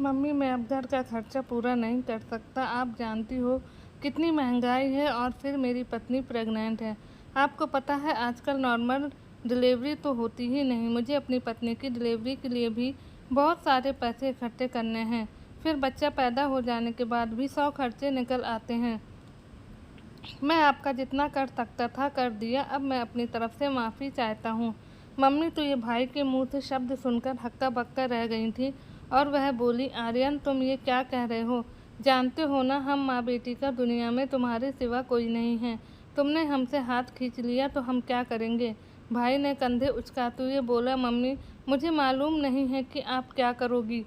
Mummy, मैं अब घर का खर्चा पूरा नहीं कर सकता। आप जानती हो कितनी महंगाई है, और फिर मेरी पत्नी प्रेग्नेंट है। आपको पता है आजकल नॉर्मल डिलीवरी तो होती ही नहीं, मुझे अपनी पत्नी की डिलीवरी के लिए भी बहुत सारे पैसे इकट्ठे करने हैं। फिर बच्चा पैदा हो जाने के बाद भी 100 खर्चे निकल आते हैं। मैं आपका जितना कर सकता था कर दिया, अब मैं अपनी तरफ से माफ़ी चाहता हूँ। मम्मी तो ये भाई के मुंह से शब्द सुनकर हक्का बक्का रह गई थी, और वह बोली, आर्यन तुम ये क्या कह रहे हो? जानते हो ना, हम माँ बेटी का दुनिया में तुम्हारे सिवा कोई नहीं है। तुमने हमसे हाथ खींच लिया तो हम क्या करेंगे? भाई ने कंधे उचकाते हुए बोला, मम्मी मुझे मालूम नहीं है कि आप क्या करोगी।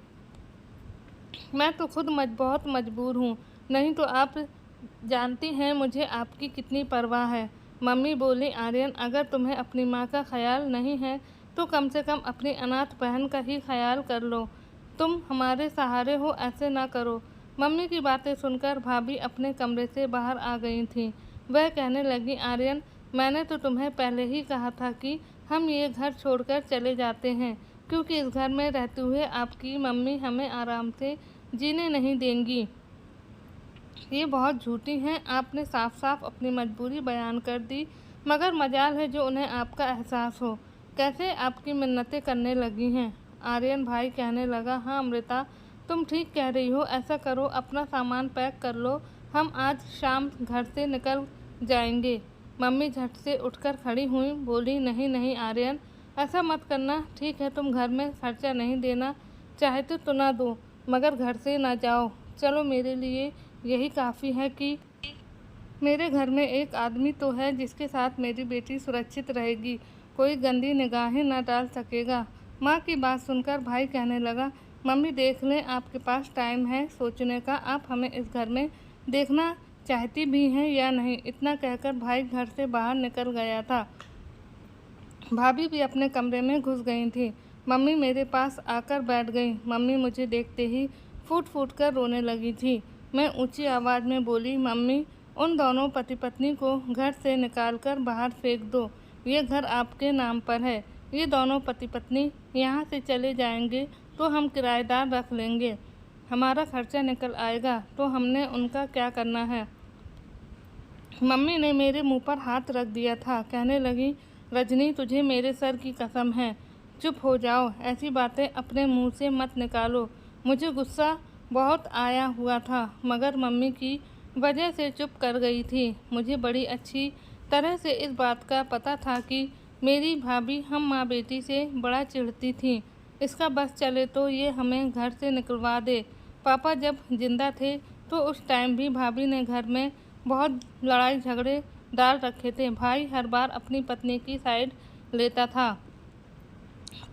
मैं तो खुद बहुत मजबूर हूँ, नहीं तो आप जानती हैं मुझे आपकी कितनी परवाह है। मम्मी बोली, आर्यन अगर तुम्हें अपनी माँ का ख्याल नहीं है तो कम से कम अपनी अनाथ बहन का ही ख्याल कर लो। तुम हमारे सहारे हो, ऐसे ना करो। मम्मी की बातें सुनकर भाभी अपने कमरे से बाहर आ गई थीं। वह कहने लगी, आर्यन मैंने तो तुम्हें पहले ही कहा था कि हम ये घर छोड़कर चले जाते हैं, क्योंकि इस घर में रहते हुए आपकी मम्मी हमें आराम से जीने नहीं देंगी। ये बहुत झूठी हैं। आपने साफ साफ अपनी मजबूरी बयान कर दी, मगर मजाल है जो उन्हें आपका एहसास हो। कैसे आपकी मिन्नतें करने लगी हैं। आर्यन भाई कहने लगा, हाँ अमृता तुम ठीक कह रही हो। ऐसा करो, अपना सामान पैक कर लो, हम आज शाम घर से निकल जाएंगे। मम्मी झट से उठकर खड़ी हुई, बोली, नहीं नहीं आर्यन, ऐसा मत करना। ठीक है, तुम घर में खर्चा नहीं देना चाहते तो ना दो, मगर घर से ना जाओ। चलो, मेरे लिए यही काफ़ी है कि मेरे घर में एक आदमी तो है जिसके साथ मेरी बेटी सुरक्षित रहेगी, कोई गंदी निगाहें न डाल सकेगा। माँ की बात सुनकर भाई कहने लगा, मम्मी देख लें, आपके पास टाइम है सोचने का, आप हमें इस घर में देखना चाहती भी हैं या नहीं। इतना कहकर भाई घर से बाहर निकल गया था। भाभी भी अपने कमरे में घुस गई थी। मम्मी मेरे पास आकर बैठ गई। मम्मी मुझे देखते ही फूट फूट कर रोने लगी थी। मैं ऊंची आवाज़ में बोली, मम्मी उन दोनों पति पत्नी को घर से निकालकर बाहर फेंक दो। ये घर आपके नाम पर है। ये दोनों पति पत्नी यहाँ से चले जाएंगे तो हम किराएदार रख लेंगे, हमारा खर्चा निकल आएगा, तो हमने उनका क्या करना है। मम्मी ने मेरे मुंह पर हाथ रख दिया था। कहने लगी, रजनी तुझे मेरे सर की कसम है, चुप हो जाओ, ऐसी बातें अपने मुंह से मत निकालो। मुझे गुस्सा बहुत आया हुआ था, मगर मम्मी की वजह से चुप कर गई थी। मुझे बड़ी अच्छी तरह से इस बात का पता था कि मेरी भाभी हम माँ बेटी से बड़ा चिढ़ती थी। इसका बस चले तो ये हमें घर से निकलवा दे। पापा जब जिंदा थे तो उस टाइम भी भाभी ने घर में बहुत लड़ाई झगड़े डाल रखे थे। भाई हर बार अपनी पत्नी की साइड लेता था।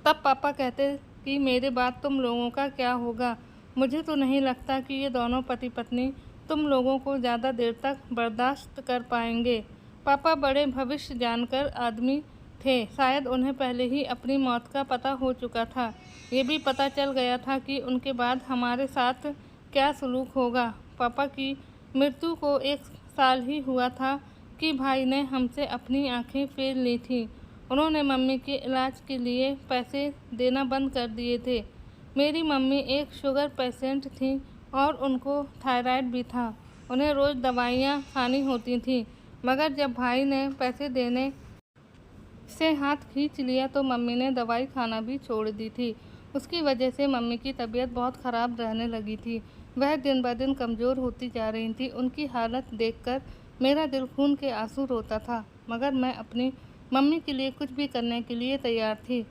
तब पापा कहते कि मेरे बाद तुम लोगों का क्या होगा। मुझे तो नहीं लगता कि ये दोनों पति पत्नी तुम लोगों को ज़्यादा देर तक बर्दाश्त कर पाएंगे। पापा बड़े भविष्य जानकर आदमी थे। शायद उन्हें पहले ही अपनी मौत का पता हो चुका था। ये भी पता चल गया था कि उनके बाद हमारे साथ क्या सलूक होगा। पापा की मृत्यु को 1 साल ही हुआ था कि भाई ने हमसे अपनी आंखें फेर ली थी। उन्होंने मम्मी के इलाज के लिए पैसे देना बंद कर दिए थे। मेरी मम्मी एक शुगर पेशेंट थी और उनको थायराइड भी था। उन्हें रोज़ दवाइयाँ खानी होती थी, मगर जब भाई ने पैसे देने से हाथ खींच लिया तो मम्मी ने दवाई खाना भी छोड़ दी थी। उसकी वजह से मम्मी की तबीयत बहुत ख़राब रहने लगी थी। वह दिन ब दिन कमज़ोर होती जा रही थी। उनकी हालत देखकर मेरा दिल खून के आंसू रोता था, मगर मैं अपनी मम्मी के लिए कुछ भी करने के लिए तैयार थी।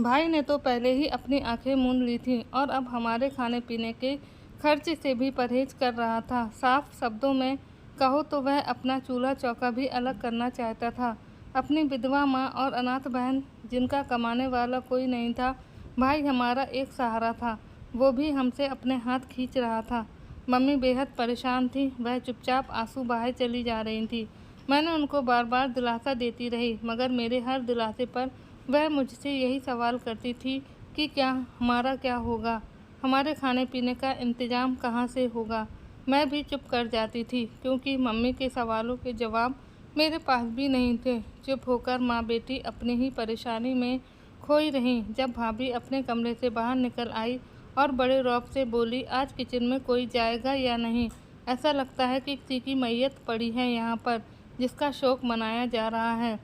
भाई ने तो पहले ही अपनी आंखें मूंद ली थी और अब हमारे खाने पीने के खर्च से भी परहेज कर रहा था। साफ शब्दों में कहो तो वह अपना चूल्हा चौका भी अलग करना चाहता था। अपनी विधवा माँ और अनाथ बहन जिनका कमाने वाला कोई नहीं था, भाई हमारा एक सहारा था, वो भी हमसे अपने हाथ खींच रहा था। मम्मी बेहद परेशान थी। वह चुपचाप आंसू बहाए चली जा रही थी। मैंने उनको बार बार दिलासा देती रही, मगर मेरे हर दिलासे पर वह मुझसे यही सवाल करती थी कि क्या हमारा क्या होगा, हमारे खाने पीने का इंतज़ाम कहाँ से होगा। मैं भी चुप कर जाती थी, क्योंकि मम्मी के सवालों के जवाब मेरे पास भी नहीं थे। चुप होकर माँ बेटी अपनी ही परेशानी में खोई रहीं। जब भाभी अपने कमरे से बाहर निकल आई और बड़े रौब से बोली, आज किचन में कोई जाएगा या नहीं? ऐसा लगता है कि किसी की मैयत पड़ी है यहाँ पर, जिसका शोक मनाया जा रहा है।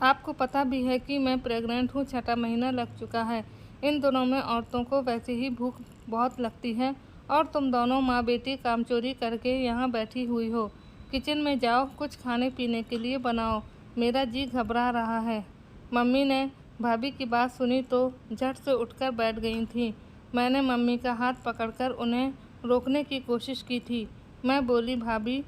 आपको पता भी है कि मैं प्रेग्नेंट हूँ, 6वां महीना लग चुका है। इन दिनों में औरतों को वैसे ही भूख बहुत लगती है और तुम दोनों माँ बेटी कामचोरी करके यहाँ बैठी हुई हो। किचन में जाओ, कुछ खाने पीने के लिए बनाओ, मेरा जी घबरा रहा है। मम्मी ने भाभी की बात सुनी तो झट से उठकर बैठ गई थी। मैंने मम्मी का हाथ पकड़कर उन्हें रोकने की कोशिश की थी। मैं बोली, भाभी,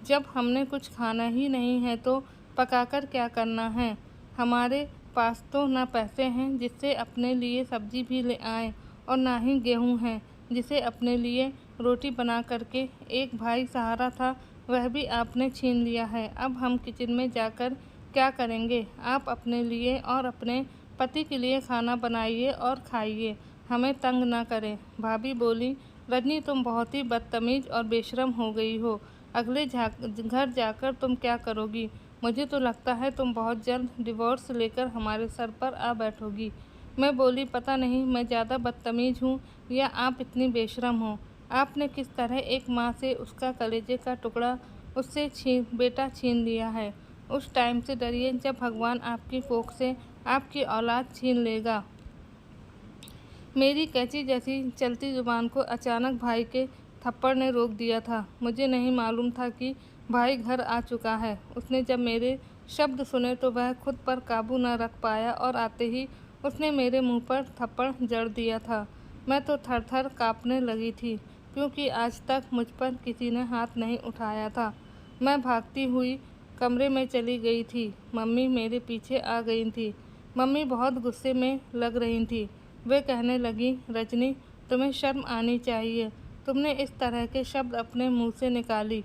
जब हमने कुछ खाना ही नहीं है तो पकाकर क्या करना है? हमारे पास तो ना पैसे हैं जिससे अपने लिए सब्जी भी ले आएं, और ना ही गेहूं है जिसे अपने लिए रोटी बना करके। एक भाई सहारा था, वह भी आपने छीन लिया है। अब हम किचन में जाकर क्या करेंगे? आप अपने लिए और अपने पति के लिए खाना बनाइए और खाइए, हमें तंग ना करें। भाभी बोली, रजनी, तुम बहुत ही बदतमीज और बेशरम हो गई हो। अगले घर जाकर तुम क्या करोगी? मुझे तो लगता है तुम बहुत जल्द डिवोर्स लेकर हमारे सर पर आ बैठोगी। मैं बोली, पता नहीं मैं ज़्यादा बदतमीज हूँ या आप इतनी बेशरम हो। आपने किस तरह एक माँ से उसका कलेजे का टुकड़ा उससे बेटा छीन लिया है। उस टाइम से डरिए जब भगवान आपकी कोख से आपकी औलाद छीन लेगा। मेरी कैंची जैसी चलती जुबान को अचानक भाई के थप्पड़ ने रोक दिया था। मुझे नहीं मालूम था कि भाई घर आ चुका है। उसने जब मेरे शब्द सुने तो वह खुद पर काबू न रख पाया और आते ही उसने मेरे मुंह पर थप्पड़ जड़ दिया था। मैं तो थर थर काँपने लगी थी, क्योंकि आज तक मुझ पर किसी ने हाथ नहीं उठाया था। मैं भागती हुई कमरे में चली गई थी। मम्मी मेरे पीछे आ गई थी। मम्मी बहुत गुस्से में लग रही थी। वे कहने लगी, रजनी, तुम्हें शर्म आनी चाहिए। तुमने इस तरह के शब्द अपने मुंह से निकाली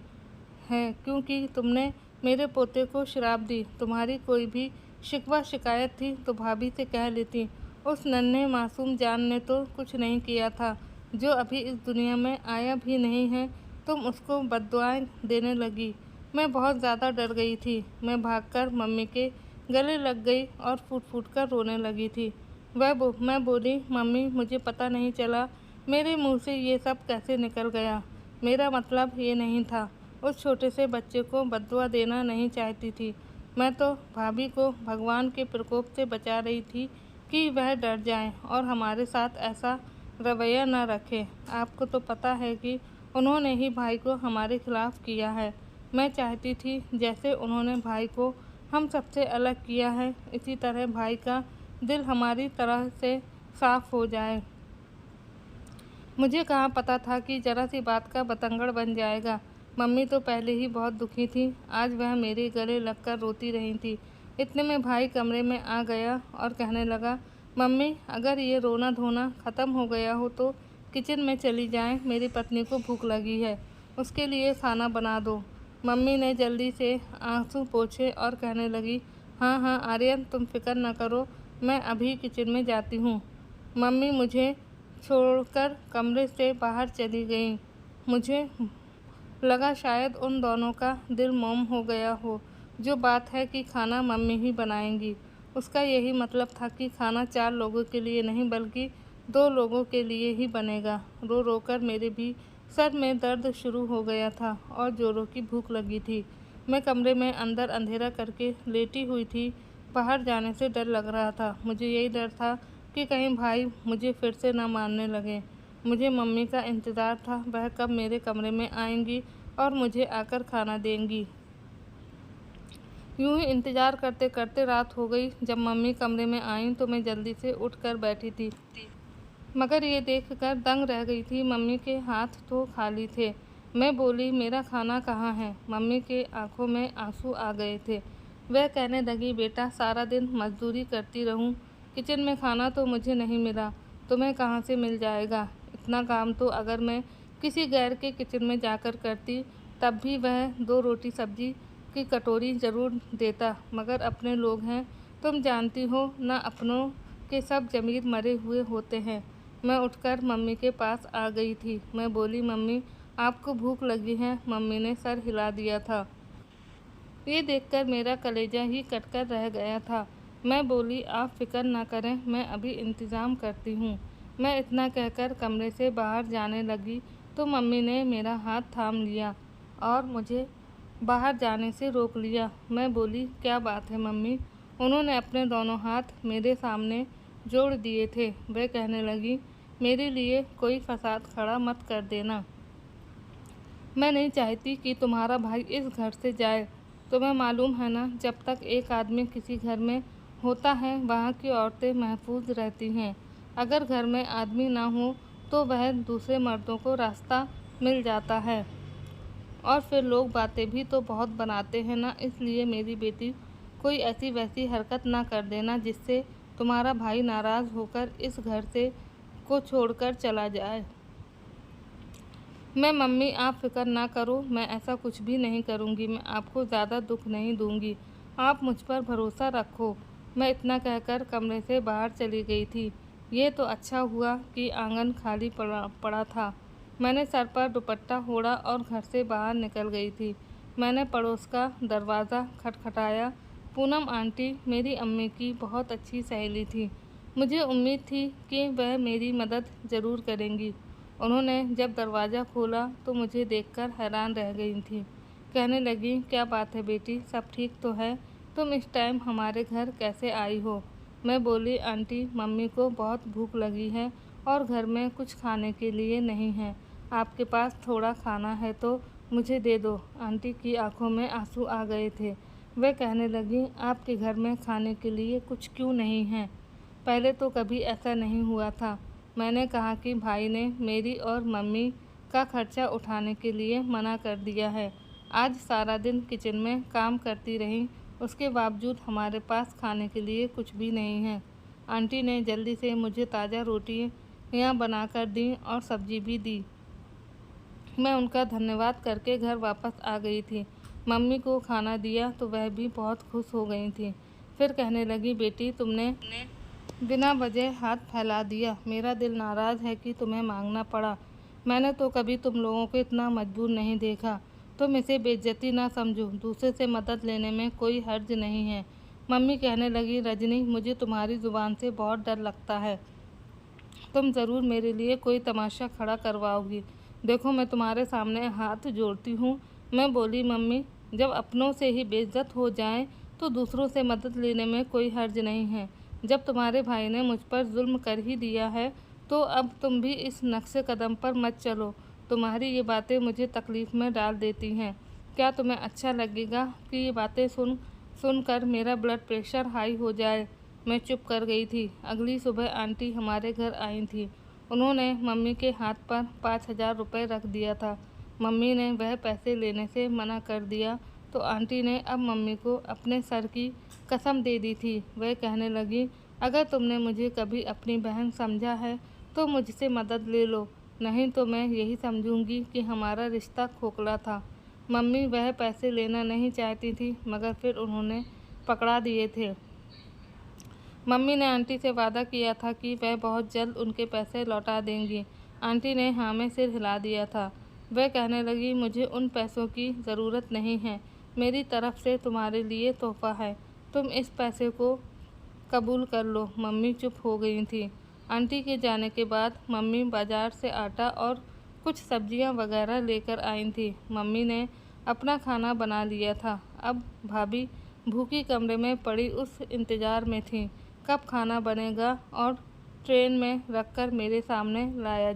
हैं क्योंकि तुमने मेरे पोते को श्राप दी। तुम्हारी कोई भी शिकवा शिकायत थी तो भाभी से कह लेती। उस नन्हे मासूम जान ने तो कुछ नहीं किया था, जो अभी इस दुनिया में आया भी नहीं है। तुम उसको बद्दुआएं देने लगी। मैं बहुत ज़्यादा डर गई थी। मैं भागकर मम्मी के गले लग गई और फूट फूट कर रोने लगी थी। मैं बोली, मम्मी, मुझे पता नहीं चला मेरे मुंह से ये सब कैसे निकल गया। मेरा मतलब ये नहीं था। उस छोटे से बच्चे को बद्दुआ देना नहीं चाहती थी। मैं तो भाभी को भगवान के प्रकोप से बचा रही थी कि वह डर जाए और हमारे साथ ऐसा रवैया न रखे। आपको तो पता है कि उन्होंने ही भाई को हमारे खिलाफ़ किया है। मैं चाहती थी जैसे उन्होंने भाई को हम सबसे अलग किया है, इसी तरह भाई का दिल हमारी तरह से साफ हो जाए। मुझे कहाँ पता था कि जरा सी बात का बतंगड़ बन जाएगा। मम्मी तो पहले ही बहुत दुखी थी, आज वह मेरे गले लगकर रोती रही थी। इतने में भाई कमरे में आ गया और कहने लगा, मम्मी, अगर ये रोना धोना ख़त्म हो गया हो तो किचन में चली जाएं, मेरी पत्नी को भूख लगी है, उसके लिए खाना बना दो। मम्मी ने जल्दी से आंसू पोंछे और कहने लगी, हाँ हाँ आर्यन, तुम फिक्र न करो, मैं अभी किचन में जाती हूँ। मम्मी मुझे छोड़कर कमरे से बाहर चली गई। मुझे लगा शायद उन दोनों का दिल मोम हो गया हो। जो बात है कि खाना मम्मी ही बनाएंगी, उसका यही मतलब था कि खाना 4 लोगों के लिए नहीं बल्कि 2 लोगों के लिए ही बनेगा। रो रो कर मेरे भी सर में दर्द शुरू हो गया था और जोरों की भूख लगी थी। मैं कमरे में अंदर अंधेरा करके लेटी हुई थी। बाहर जाने से डर लग रहा था। मुझे यही डर था कि कहीं भाई मुझे फिर से ना मारने लगे। मुझे मम्मी का इंतज़ार था, वह कब मेरे कमरे में आएंगी और मुझे आकर खाना देंगी। यूं ही इंतज़ार करते करते रात हो गई। जब मम्मी कमरे में आईं तो मैं जल्दी से उठकर बैठी थी, मगर ये देखकर दंग रह गई थी, मम्मी के हाथ तो खाली थे। मैं बोली, मेरा खाना कहाँ है? मम्मी के आंखों में आंसू आ गए थे। वह कहने लगी, बेटा, सारा दिन मजदूरी करती रहूं, किचन में खाना तो मुझे नहीं मिला, तुम्हें कहाँ से मिल जाएगा? इतना काम तो अगर मैं किसी गैर के किचन में जाकर करती तब भी वह 2 रोटी सब्जी की कटोरी ज़रूर देता, मगर अपने लोग हैं, तुम जानती हो ना, अपनों के सब ज़मीर मरे हुए होते हैं। मैं उठकर मम्मी के पास आ गई थी। मैं बोली, मम्मी, आपको भूख लगी है? मम्मी ने सर हिला दिया था। ये देखकर मेरा कलेजा ही कटकर रह गया था। मैं बोली, आप फिक्र ना करें, मैं अभी इंतज़ाम करती हूँ। मैं इतना कहकर कमरे से बाहर जाने लगी तो मम्मी ने मेरा हाथ थाम लिया और मुझे बाहर जाने से रोक लिया। मैं बोली, क्या बात है मम्मी? उन्होंने अपने दोनों हाथ मेरे सामने जोड़ दिए थे। वह कहने लगी, मेरे लिए कोई फसाद खड़ा मत कर देना। मैं नहीं चाहती कि तुम्हारा भाई इस घर से जाए। तुम्हें मालूम है ना, जब तक एक आदमी किसी घर में होता है वहाँ की औरतें महफूज रहती हैं। अगर घर में आदमी ना हो तो वह दूसरे मर्दों को रास्ता मिल जाता है और फिर लोग बातें भी तो बहुत बनाते हैं ना। इसलिए मेरी बेटी, कोई ऐसी वैसी हरकत ना कर देना जिससे तुम्हारा भाई नाराज़ होकर इस घर से को छोड़कर चला जाए। मैं मम्मी, आप फिक्र ना करो, मैं ऐसा कुछ भी नहीं करूँगी। मैं आपको ज़्यादा दुख नहीं दूँगी, आप मुझ पर भरोसा रखो। मैं इतना कहकर कमरे से बाहर चली गई थी। ये तो अच्छा हुआ कि आंगन खाली पड़ा था। मैंने सर पर दुपट्टा ओढ़ा और घर से बाहर निकल गई थी। मैंने पड़ोस का दरवाज़ा खटखटाया। पूनम आंटी मेरी अम्मी की बहुत अच्छी सहेली थी। मुझे उम्मीद थी कि वह मेरी मदद ज़रूर करेंगी। उन्होंने जब दरवाज़ा खोला तो मुझे देखकर हैरान रह गई थी। कहने लगी, क्या बात है बेटी, सब ठीक तो है? तुम इस टाइम हमारे घर कैसे आई हो? मैं बोली, आंटी, मम्मी को बहुत भूख लगी है और घर में कुछ खाने के लिए नहीं है। आपके पास थोड़ा खाना है तो मुझे दे दो। आंटी की आंखों में आंसू आ गए थे। वह कहने लगी, आपके घर में खाने के लिए कुछ क्यों नहीं है? पहले तो कभी ऐसा नहीं हुआ था। मैंने कहा कि भाई ने मेरी और मम्मी का खर्चा उठाने के लिए मना कर दिया है। आज सारा दिन किचन में काम करती रही, उसके बावजूद हमारे पास खाने के लिए कुछ भी नहीं है। आंटी ने जल्दी से मुझे ताज़ा रोटियाँ बनाकर दी और सब्जी भी दी। मैं उनका धन्यवाद करके घर वापस आ गई थी। मम्मी को खाना दिया तो वह भी बहुत खुश हो गई थी। फिर कहने लगी, बेटी, तुमने बिना वजह हाथ फैला दिया। मेरा दिल नाराज़ है कि तुम्हें मांगना पड़ा। मैंने तो कभी तुम लोगों को इतना मजबूर नहीं देखा। तुम इसे बेइज्जती ना समझो, दूसरे से मदद लेने में कोई हर्ज नहीं है। मम्मी कहने लगी, रजनी, मुझे तुम्हारी ज़ुबान से बहुत डर लगता है। तुम ज़रूर मेरे लिए कोई तमाशा खड़ा करवाओगी। देखो, मैं तुम्हारे सामने हाथ जोड़ती हूँ। मैं बोली, मम्मी, जब अपनों से ही बेइज्जत हो जाएं तो दूसरों से मदद लेने में कोई हर्ज नहीं है। जब तुम्हारे भाई ने मुझ पर जुल्म कर ही दिया है तो अब तुम भी इस नक्शे कदम पर मत चलो। तुम्हारी ये बातें मुझे तकलीफ़ में डाल देती हैं। क्या तुम्हें अच्छा लगेगा कि ये बातें सुनकर मेरा ब्लड प्रेशर हाई हो जाए? मैं चुप कर गई थी। अगली सुबह आंटी हमारे घर आई थी। उन्होंने मम्मी के हाथ पर 5,000 रुपये रख दिया था। मम्मी ने वह पैसे लेने से मना कर दिया तो आंटी ने अब मम्मी को अपने सर की कसम दे दी थी। वह कहने लगी, अगर तुमने मुझे कभी अपनी बहन समझा है तो मुझसे मदद ले लो, नहीं तो मैं यही समझूंगी कि हमारा रिश्ता खोखला था। मम्मी वह पैसे लेना नहीं चाहती थी मगर फिर उन्होंने पकड़ा दिए थे। मम्मी ने आंटी से वादा किया था कि वह बहुत जल्द उनके पैसे लौटा देंगी। आंटी ने हाँ में सिर हिला दिया था। वह कहने लगी, मुझे उन पैसों की ज़रूरत नहीं है, मेरी तरफ से तुम्हारे लिए तोहफ़ा है, तुम इस पैसे को कबूल कर लो। मम्मी चुप हो गई थी। आंटी के जाने के बाद मम्मी बाज़ार से आटा और कुछ सब्जियां वगैरह लेकर आई थी। मम्मी ने अपना खाना बना लिया था। अब भाभी भूखी कमरे में पड़ी उस इंतज़ार में थी कब खाना बनेगा और ट्रेन में रखकर मेरे सामने लाया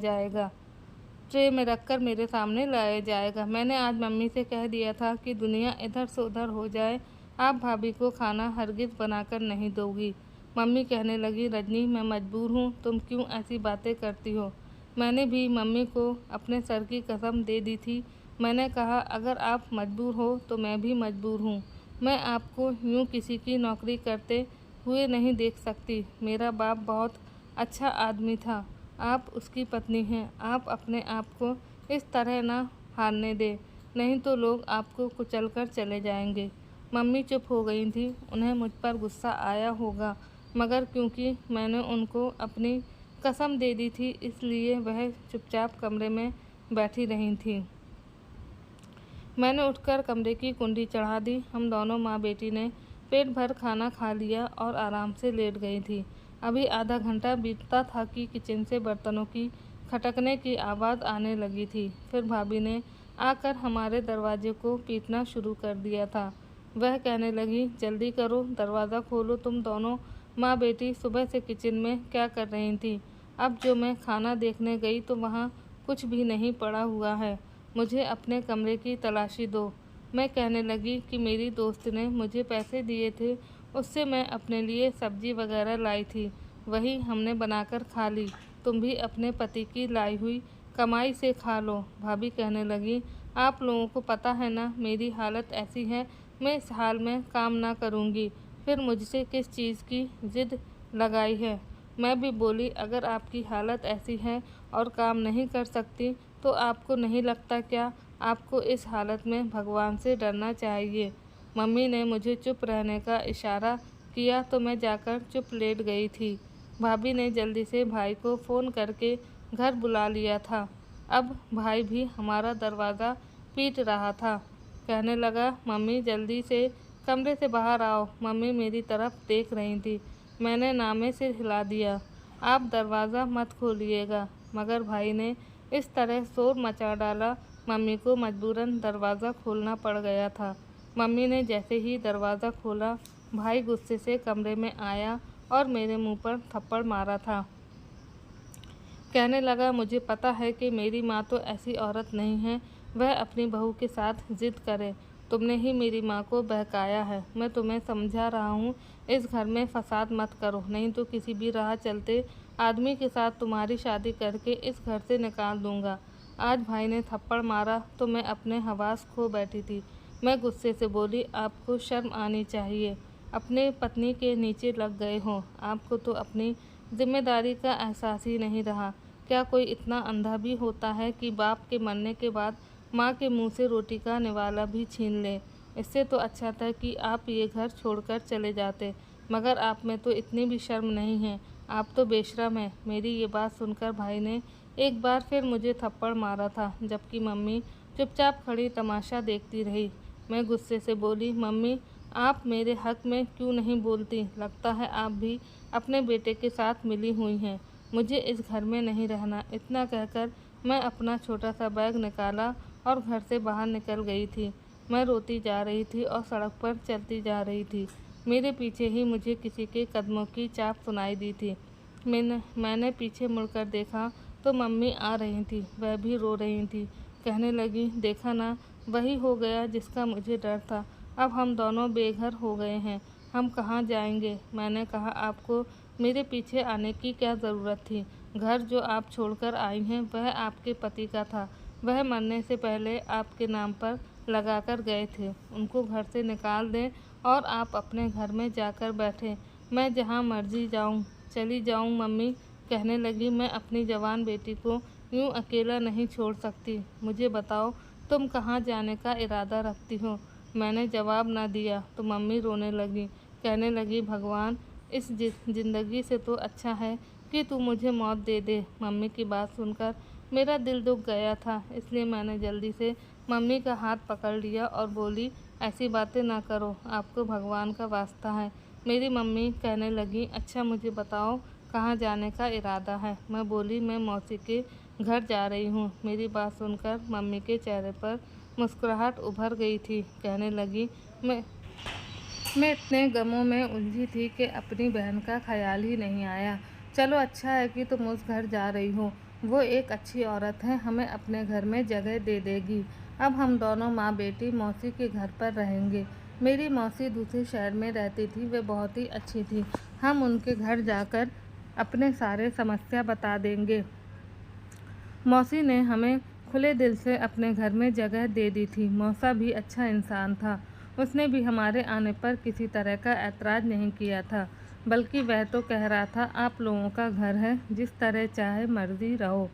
जाएगा। मैंने आज मम्मी से कह दिया था कि दुनिया इधर से उधर हो जाए, आप भाभी को खाना हरगिज़ बनाकर नहीं दोगी। मम्मी कहने लगी, रजनी, मैं मजबूर हूँ, तुम क्यों ऐसी बातें करती हो? मैंने भी मम्मी को अपने सर की कसम दे दी थी। मैंने कहा, अगर आप मजबूर हो तो मैं भी मजबूर हूँ। मैं आपको यूँ किसी की नौकरी करते हुए नहीं देख सकती। मेरा बाप बहुत अच्छा आदमी था, आप उसकी पत्नी हैं। आप अपने आप को इस तरह ना हारने दें, नहीं तो लोग आपको कुचलकर चले जाएंगे। मम्मी चुप हो गई थी। उन्हें मुझ पर गुस्सा आया होगा मगर क्योंकि मैंने उनको अपनी कसम दे दी थी इसलिए वह चुपचाप कमरे में बैठी रही थी। मैंने उठकर कमरे की कुंडी चढ़ा दी। हम दोनों माँ बेटी ने पेट भर खाना खा लिया और आराम से लेट गई थी। अभी आधा घंटा बीतता था कि किचन से बर्तनों की खटकने की आवाज़ आने लगी थी। फिर भाभी ने आकर हमारे दरवाजे को पीटना शुरू कर दिया था। वह कहने लगी, जल्दी करो, दरवाज़ा खोलो, तुम दोनों माँ बेटी सुबह से किचन में क्या कर रही थी। अब जो मैं खाना देखने गई तो वहाँ कुछ भी नहीं पड़ा हुआ है। मुझे अपने कमरे की तलाशी दो। मैं कहने लगी कि मेरी दोस्त ने मुझे पैसे दिए थे, उससे मैं अपने लिए सब्जी वगैरह लाई थी, वही हमने बनाकर खा ली। तुम भी अपने पति की लाई हुई कमाई से खा लो। भाभी कहने लगी, आप लोगों को पता है ना मेरी हालत ऐसी है, मैं इस हाल में काम ना करूँगी। फिर मुझसे किस चीज़ की ज़िद लगाई है। मैं भी बोली, अगर आपकी हालत ऐसी है और काम नहीं कर सकती तो आपको नहीं लगता क्या आपको इस हालत में भगवान से डरना चाहिए। मम्मी ने मुझे चुप रहने का इशारा किया तो मैं जाकर चुप लेट गई थी। भाभी ने जल्दी से भाई को फ़ोन करके घर बुला लिया था। अब भाई भी हमारा दरवाज़ा पीट रहा था। कहने लगा, मम्मी जल्दी से कमरे से बाहर आओ। मम्मी मेरी तरफ देख रही थी। मैंने नामे से हिला दिया, आप दरवाज़ा मत खोलिएगा, मगर भाई ने इस तरह शोर मचा डाला, मम्मी को मजबूरन दरवाज़ा खोलना पड़ गया था। मम्मी ने जैसे ही दरवाज़ा खोला, भाई गुस्से से कमरे में आया और मेरे मुंह पर थप्पड़ मारा था। कहने लगा, मुझे पता है कि मेरी माँ तो ऐसी औरत नहीं है, वह अपनी बहू के साथ ज़िद करे। तुमने ही मेरी माँ को बहकाया है। मैं तुम्हें समझा रहा हूँ, इस घर में फसाद मत करो, नहीं तो किसी भी राह चलते आदमी के साथ तुम्हारी शादी करके इस घर से निकाल दूँगा। आज भाई ने थप्पड़ मारा तो मैं अपने हवास खो बैठी थी। मैं गुस्से से बोली, आपको शर्म आनी चाहिए, अपने पत्नी के नीचे लग गए हो। आपको तो अपनी जिम्मेदारी का एहसास ही नहीं रहा। क्या कोई इतना अंधा भी होता है कि बाप के मरने के बाद माँ के मुंह से रोटी का निवाला भी छीन ले। इससे तो अच्छा था कि आप ये घर छोड़कर चले जाते, मगर आप में तो इतनी भी शर्म नहीं है, आप तो बेशर्म हैं। मेरी ये बात सुनकर भाई ने एक बार फिर मुझे थप्पड़ मारा था, जबकि मम्मी चुपचाप खड़ी तमाशा देखती रही। मैं गुस्से से बोली, मम्मी आप मेरे हक में क्यों नहीं बोलती? लगता है आप भी अपने बेटे के साथ मिली हुई हैं। मुझे इस घर में नहीं रहना। इतना कहकर मैं अपना छोटा सा बैग निकाला और घर से बाहर निकल गई थी। मैं रोती जा रही थी और सड़क पर चलती जा रही थी। मेरे पीछे ही मुझे किसी के कदमों की चाप सुनाई दी थी। मैंने पीछे मुड़कर देखा तो मम्मी आ रही थी, वह भी रो रही थी। कहने लगी, देखा ना, वही हो गया जिसका मुझे डर था। अब हम दोनों बेघर हो गए हैं, हम कहाँ जाएंगे? मैंने कहा, आपको मेरे पीछे आने की क्या ज़रूरत थी? घर जो आप छोड़कर आई हैं वह आपके पति का था, वह मरने से पहले आपके नाम पर लगाकर गए थे। उनको घर से निकाल दें और आप अपने घर में जाकर बैठें। मैं जहाँ मर्जी जाऊँ, चली जाऊँ। मम्मी कहने लगी, मैं अपनी जवान बेटी को यूँ अकेला नहीं छोड़ सकती। मुझे बताओ, तुम कहाँ जाने का इरादा रखती हो? मैंने जवाब न दिया तो मम्मी रोने लगी। कहने लगी, भगवान, इस ज़िंदगी से तो अच्छा है कि तू मुझे मौत दे दे। मम्मी की बात सुनकर मेरा दिल दुख गया था, इसलिए मैंने जल्दी से मम्मी का हाथ पकड़ लिया और बोली, ऐसी बातें ना करो, आपको भगवान का वास्ता है। मेरी मम्मी कहने लगी, अच्छा मुझे बताओ कहाँ जाने का इरादा है? मैं बोली, मैं मौसी के घर जा रही हूँ। मेरी बात सुनकर मम्मी के चेहरे पर मुस्कुराहट उभर गई थी। कहने लगी, मैं इतने गमों में उलझी थी कि अपनी बहन का ख्याल ही नहीं आया। चलो अच्छा है कि तुम उस घर जा रही हो, वो एक अच्छी औरत है, हमें अपने घर में जगह दे देगी। अब हम दोनों माँ बेटी मौसी के घर पर रहेंगे। मेरी मौसी दूसरे शहर में रहती थी, वे बहुत ही अच्छी थी। हम उनके घर जाकर अपने सारे समस्या बता देंगे। मौसी ने हमें खुले दिल से अपने घर में जगह दे दी थी। मौसा भी अच्छा इंसान था, उसने भी हमारे आने पर किसी तरह का ऐतराज़ नहीं किया था, बल्कि वह तो कह रहा था, आप लोगों का घर है, जिस तरह चाहे मर्जी रहो,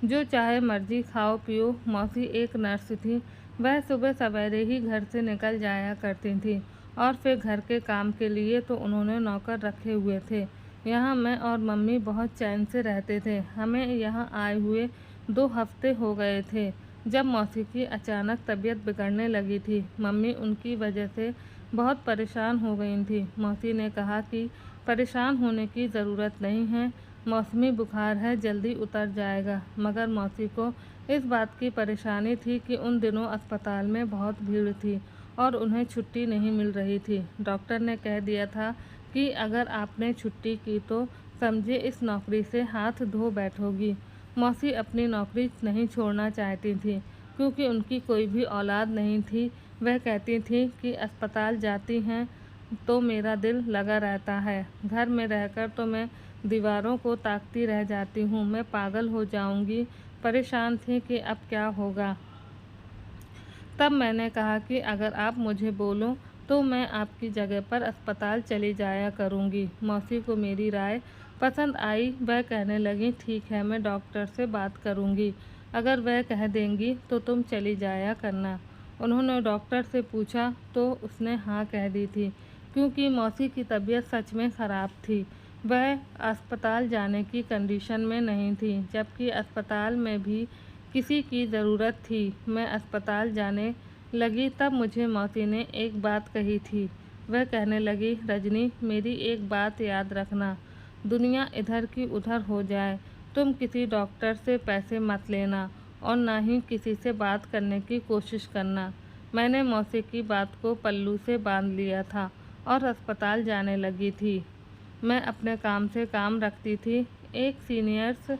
जो चाहे मर्जी खाओ पियो। मौसी एक नर्स थी, वह सुबह सवेरे ही घर से निकल जाया करती थी और फिर घर के काम के लिए तो उन्होंने नौकर रखे हुए थे। यहाँ मैं और मम्मी बहुत चैन से रहते थे। हमें यहाँ आए हुए 2 हफ्ते हो गए थे जब मौसी की अचानक तबीयत बिगड़ने लगी थी। मम्मी उनकी वजह से बहुत परेशान हो गई थी। मौसी ने कहा कि परेशान होने की ज़रूरत नहीं है, मौसमी बुखार है, जल्दी उतर जाएगा। मगर मौसी को इस बात की परेशानी थी कि उन दिनों अस्पताल में बहुत भीड़ थी और उन्हें छुट्टी नहीं मिल रही थी। डॉक्टर ने कह दिया था कि अगर आपने छुट्टी की तो समझे इस नौकरी से हाथ धो बैठोगी। मौसी अपनी नौकरी नहीं छोड़ना चाहती थी क्योंकि उनकी कोई भी औलाद नहीं थी। वह कहती थी कि अस्पताल जाती हैं तो मेरा दिल लगा रहता है, घर में रहकर तो मैं दीवारों को ताकती रह जाती हूँ, मैं पागल हो जाऊँगी। परेशान थी कि अब क्या होगा। तब मैंने कहा कि अगर आप मुझे बोलो तो मैं आपकी जगह पर अस्पताल चली जाया करूँगी। मौसी को मेरी राय पसंद आई। वह कहने लगी, ठीक है, मैं डॉक्टर से बात करूँगी, अगर वह कह देंगी तो तुम चली जाया करना। उन्होंने डॉक्टर से पूछा तो उसने हाँ कह दी थी क्योंकि मौसी की तबीयत सच में ख़राब थी। वह अस्पताल जाने की कंडीशन में नहीं थी, जबकि अस्पताल में भी किसी की ज़रूरत थी। मैं अस्पताल जाने लगी तब मुझे मौसी ने एक बात कही थी। वह कहने लगी, रजनी, मेरी एक बात याद रखना, दुनिया इधर की उधर हो जाए, तुम किसी डॉक्टर से पैसे मत लेना और ना ही किसी से बात करने की कोशिश करना। मैंने मौसी की बात को पल्लू से बांध लिया था और अस्पताल जाने लगी थी। मैं अपने काम से काम रखती थी। एक सीनियर्स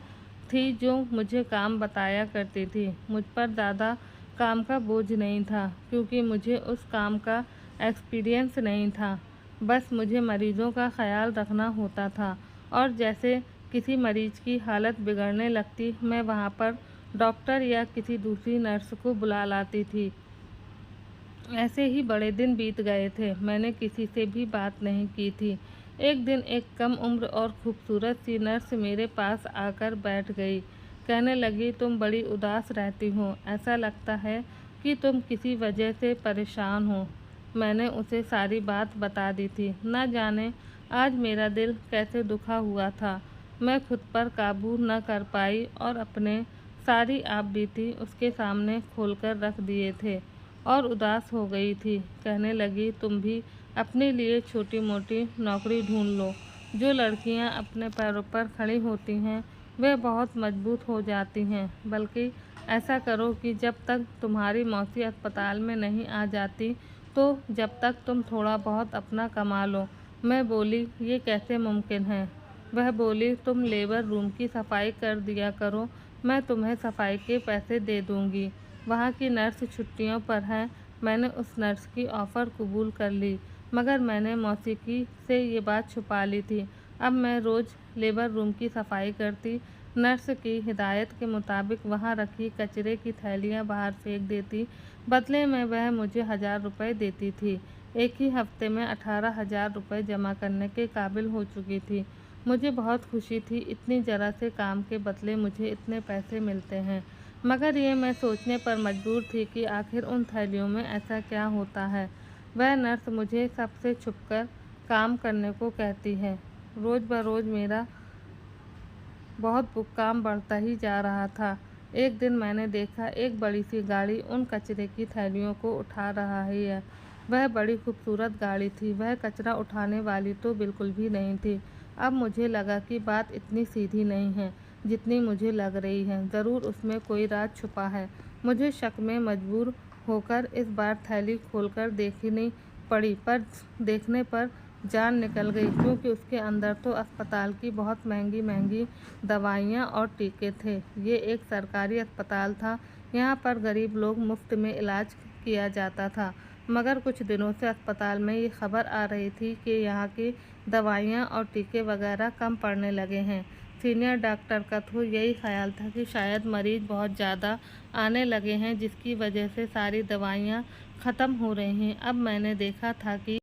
थी जो मुझे काम बताया करती थी। मुझ पर ज़्यादा काम का बोझ नहीं था क्योंकि मुझे उस काम का एक्सपीरियंस नहीं था। बस मुझे मरीज़ों का ख्याल रखना होता था और जैसे किसी मरीज़ की हालत बिगड़ने लगती, मैं वहाँ पर डॉक्टर या किसी दूसरी नर्स को बुला लाती थी। ऐसे ही बड़े दिन बीत गए थे। मैंने किसी से भी बात नहीं की थी। एक दिन एक कम उम्र और खूबसूरत सी नर्स मेरे पास आकर बैठ गई। कहने लगी, तुम बड़ी उदास रहती हो, ऐसा लगता है कि तुम किसी वजह से परेशान हो। मैंने उसे सारी बात बता दी थी। न जाने आज मेरा दिल कैसे दुखा हुआ था। मैं खुद पर काबू न कर पाई और अपने सारी आप बीती उसके सामने खोलकर रख दिए थे और उदास हो गई थी। कहने लगी, तुम भी अपने लिए छोटी मोटी नौकरी ढूंढ लो। जो लड़कियां अपने पैरों पर खड़ी होती हैं वे बहुत मजबूत हो जाती हैं। बल्कि ऐसा करो कि जब तक तुम्हारी मौसी अस्पताल में नहीं आ जाती तो जब तक तुम थोड़ा बहुत अपना कमा लो। मैं बोली, ये कैसे मुमकिन है। वह बोली, तुम लेबर रूम की सफाई कर दिया करो, मैं तुम्हें सफाई के पैसे दे दूँगी। वहाँ की नर्स छुट्टियों पर है। मैंने उस नर्स की ऑफ़र कबूल कर ली, मगर मैंने मौसीकी से ये बात छुपा ली थी। अब मैं रोज़ लेबर रूम की सफाई करती, नर्स की हिदायत के मुताबिक वहाँ रखी कचरे की थैलियाँ बाहर फेंक देती। बदले में वह मुझे 1000 रुपये देती थी। एक ही हफ्ते में 18,000 रुपये जमा करने के काबिल हो चुकी थी। मुझे बहुत खुशी थी, इतनी ज़रा से काम के बदले मुझे इतने पैसे मिलते हैं। मगर ये मैं सोचने पर मजबूर थी कि आखिर उन थैलियों में ऐसा क्या होता है। वह नर्स मुझे सबसे छुपकर काम करने को कहती है। रोज़ बरोज़ मेरा बहुत काम बढ़ता ही जा रहा था। एक दिन मैंने देखा एक बड़ी सी गाड़ी उन कचरे की थैलियों को उठा रहा है। वह बड़ी खूबसूरत गाड़ी थी। वह कचरा उठाने वाली तो बिल्कुल भी नहीं थी। अब मुझे लगा कि बात इतनी सीधी नहीं है जितनी मुझे लग रही है। ज़रूर उसमें कोई राज छुपा है। मुझे शक में मजबूर होकर इस बार थैली खोलकर देखनी पड़ी, पर देखने पर जान निकल गई क्योंकि उसके अंदर तो अस्पताल की बहुत महंगी महंगी दवाइयाँ और टीके थे। ये एक सरकारी अस्पताल था। यहाँ पर गरीब लोग मुफ्त में इलाज किया जाता था। मगर कुछ दिनों से अस्पताल में ये खबर आ रही थी कि यहाँ की दवाइयाँ और टीके वगैरह कम पड़ने लगे हैं। सीनियर डॉक्टर का तो यही ख्याल था कि शायद मरीज़ बहुत ज़्यादा आने लगे हैं जिसकी वजह से सारी दवाइयाँ ख़त्म हो रही हैं। अब मैंने देखा था कि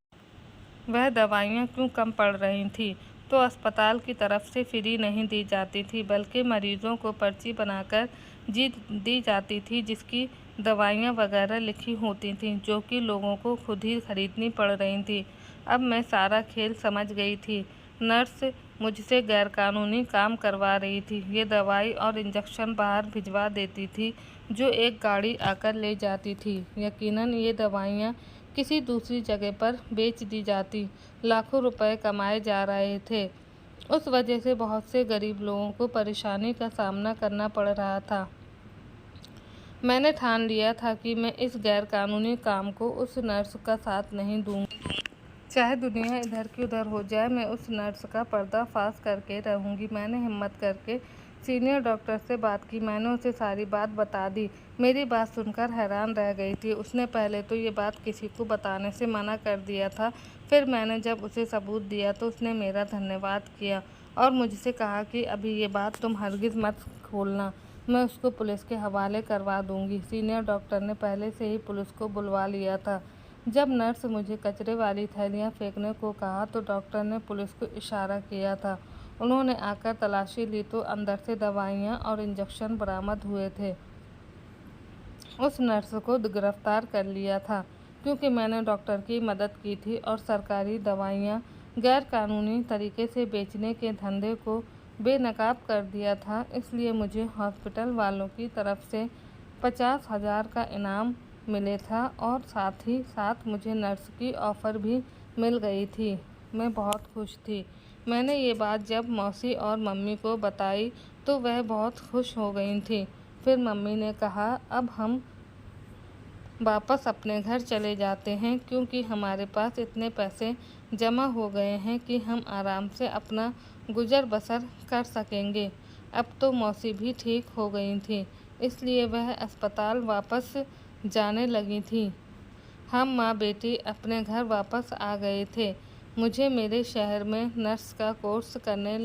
वह दवाइयाँ क्यों कम पड़ रही थी। तो अस्पताल की तरफ से फ्री नहीं दी जाती थी बल्कि मरीज़ों को पर्ची बनाकर दी जाती थी जिसकी दवाइयाँ वगैरह लिखी होती थीं जो कि लोगों को खुद ही खरीदनी पड़ रही थी। अब मैं सारा खेल समझ गई थी। नर्स मुझसे गैरकानूनी काम करवा रही थी। ये दवाई और इंजेक्शन बाहर भिजवा देती थी जो एक गाड़ी आकर ले जाती थी। यकीनन ये दवाइयाँ किसी दूसरी जगह पर बेच दी जाती। लाखों रुपए कमाए जा रहे थे। उस वजह से बहुत से गरीब लोगों को परेशानी का सामना करना पड़ रहा था। मैंने ठान लिया था कि मैं इस गैरकानूनी काम को उस नर्स का साथ नहीं दूंगी। चाहे दुनिया इधर की उधर हो जाए, मैं उस नर्स का पर्दाफाश करके रहूंगी। मैंने हिम्मत करके सीनियर डॉक्टर से बात की। मैंने उसे सारी बात बता दी। मेरी बात सुनकर हैरान रह गई थी। उसने पहले तो ये बात किसी को बताने से मना कर दिया था। फिर मैंने जब उसे सबूत दिया तो उसने मेरा धन्यवाद किया और मुझसे कहा कि अभी ये बात तुम हरगिज़ मत खोलना, मैं उसको पुलिस के हवाले करवा दूंगी। सीनियर डॉक्टर ने पहले से ही पुलिस को बुलवा लिया था। जब नर्स मुझे कचरे वाली थैलियाँ फेंकने को कहा तो डॉक्टर ने पुलिस को इशारा किया था। उन्होंने आकर तलाशी ली तो अंदर से दवाइयाँ और इंजेक्शन बरामद हुए थे। उस नर्स को गिरफ्तार कर लिया था क्योंकि मैंने डॉक्टर की मदद की थी और सरकारी दवाइयाँ गैरकानूनी तरीके से बेचने के धंधे को बेनकाब कर दिया था। इसलिए मुझे हॉस्पिटल वालों की तरफ से 50,000 का इनाम मिले था और साथ ही साथ मुझे नर्स की ऑफ़र भी मिल गई थी। मैं बहुत खुश थी। मैंने ये बात जब मौसी और मम्मी को बताई तो वह बहुत खुश हो गई थी। फिर मम्मी ने कहा, अब हम वापस अपने घर चले जाते हैं क्योंकि हमारे पास इतने पैसे जमा हो गए हैं कि हम आराम से अपना गुजर बसर कर सकेंगे। अब तो मौसी भी ठीक हो गई थी, इसलिए वह अस्पताल वापस जाने लगी थी। हम माँ बेटी अपने घर वापस आ गए थे। मुझे मेरे शहर में नर्स का कोर्स करने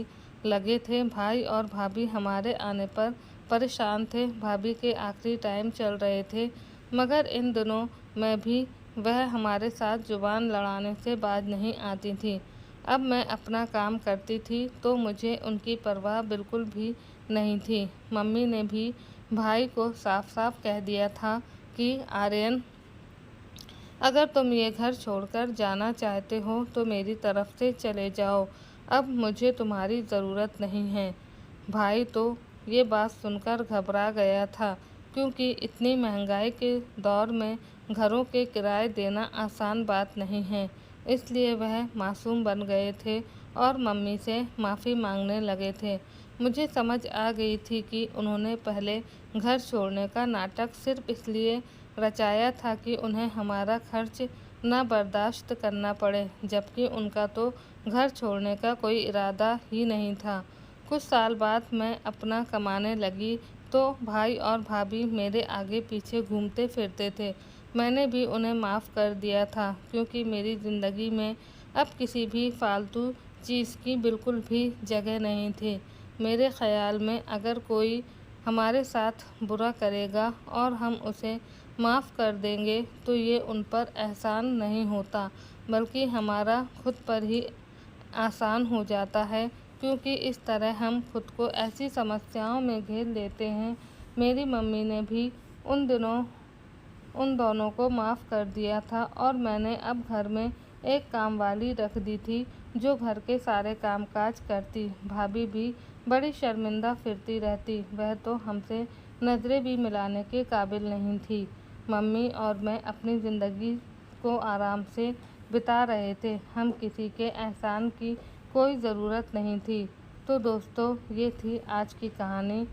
लगे थे। भाई और भाभी हमारे आने पर परेशान थे। भाभी के आखिरी टाइम चल रहे थे, मगर इन दिनों में भी वह हमारे साथ जुबान लड़ाने से बाज नहीं आती थी। अब मैं अपना काम करती थी तो मुझे उनकी परवाह बिल्कुल भी नहीं थी। मम्मी ने भी भाई को साफ साफ कह दिया था कि आर्यन, अगर तुम ये घर छोड़कर जाना चाहते हो तो मेरी तरफ से चले जाओ। अब मुझे तुम्हारी ज़रूरत नहीं है। भाई तो ये बात सुनकर घबरा गया था क्योंकि इतनी महंगाई के दौर में घरों के किराए देना आसान बात नहीं है। इसलिए वह मासूम बन गए थे और मम्मी से माफ़ी मांगने लगे थे। मुझे समझ आ गई थी कि उन्होंने पहले घर छोड़ने का नाटक सिर्फ इसलिए रचाया था कि उन्हें हमारा खर्च न बर्दाश्त करना पड़े, जबकि उनका तो घर छोड़ने का कोई इरादा ही नहीं था। कुछ साल बाद मैं अपना कमाने लगी तो भाई और भाभी मेरे आगे पीछे घूमते फिरते थे। मैंने भी उन्हें माफ़ कर दिया था क्योंकि मेरी ज़िंदगी में अब किसी भी फालतू चीज़ की बिल्कुल भी जगह नहीं थी। मेरे ख़्याल में अगर कोई हमारे साथ बुरा करेगा और हम उसे माफ़ कर देंगे तो ये उन पर एहसान नहीं होता, बल्कि हमारा खुद पर ही आसान हो जाता है, क्योंकि इस तरह हम खुद को ऐसी समस्याओं में घेर लेते हैं। मेरी मम्मी ने भी उन दिनों उन दोनों को माफ़ कर दिया था और मैंने अब घर में एक कामवाली रख दी थी जो घर के सारे कामकाज करती। भाभी भी बड़ी शर्मिंदा फिरती रहती। वह तो हमसे नज़रें भी मिलाने के काबिल नहीं थी। मम्मी और मैं अपनी ज़िंदगी को आराम से बिता रहे थे। हम किसी के एहसान की कोई ज़रूरत नहीं थी। तो दोस्तों, ये थी आज की कहानी।